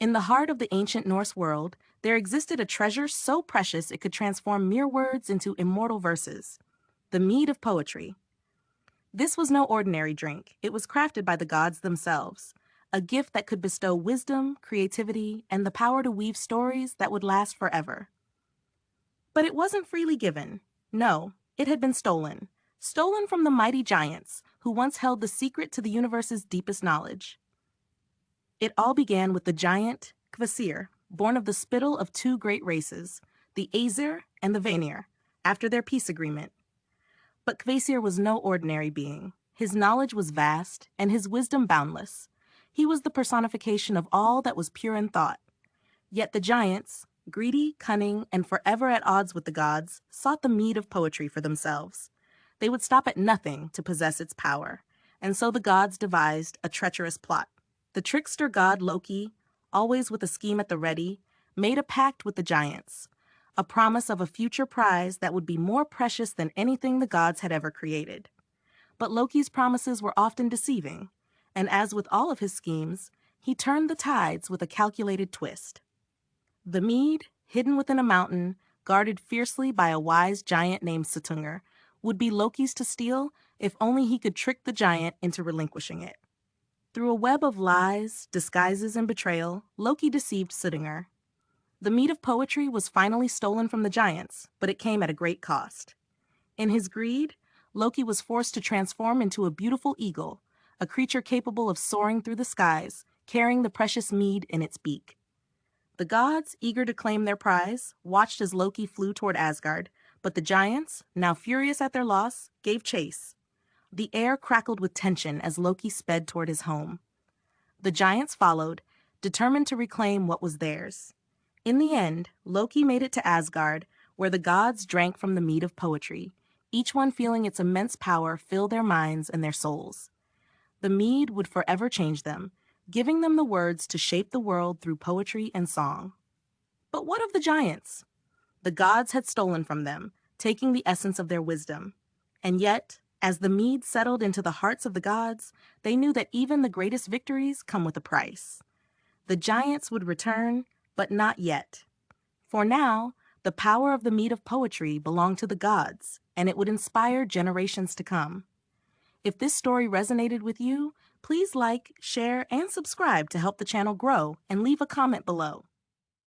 In the heart of the ancient Norse world, there existed a treasure so precious it could transform mere words into immortal verses, the mead of poetry. This was no ordinary drink. It was crafted by the gods themselves, a gift that could bestow wisdom, creativity, and the power to weave stories that would last forever. But it wasn't freely given. No, it had been stolen. Stolen from the mighty giants who once held the secret to the universe's deepest knowledge. It all began with the giant Kvasir, born of the spittle of two great races, the Aesir and the Vanir, after their peace agreement. But Kvasir was no ordinary being. His knowledge was vast and his wisdom boundless. He was the personification of all that was pure in thought. Yet the giants, greedy, cunning, and forever at odds with the gods, sought the mead of poetry for themselves. They would stop at nothing to possess its power, and so the gods devised a treacherous plot. The trickster god Loki, always with a scheme at the ready, made a pact with the giants, a promise of a future prize that would be more precious than anything the gods had ever created. But Loki's promises were often deceiving, and as with all of his schemes, he turned the tides with a calculated twist. The mead, hidden within a mountain, guarded fiercely by a wise giant named Suttungr, would be Loki's to steal if only he could trick the giant into relinquishing it. Through a web of lies, disguises, and betrayal, Loki deceived Suttungr. The mead of poetry was finally stolen from the giants, but it came at a great cost. In his greed, Loki was forced to transform into a beautiful eagle, a creature capable of soaring through the skies, carrying the precious mead in its beak. The gods, eager to claim their prize, watched as Loki flew toward Asgard, but the giants, now furious at their loss, gave chase. The air crackled with tension as Loki sped toward his home. The giants followed, determined to reclaim what was theirs. In the end, Loki made it to Asgard, where the gods drank from the mead of poetry, each one feeling its immense power fill their minds and their souls. The mead would forever change them, giving them the words to shape the world through poetry and song. But what of the giants? The gods had stolen from them, taking the essence of their wisdom. And yet, as the mead settled into the hearts of the gods, they knew that even the greatest victories come with a price. The giants would return, but not yet. For now, the power of the mead of poetry belonged to the gods, and it would inspire generations to come. If this story resonated with you, please like, share, and subscribe to help the channel grow, and leave a comment below.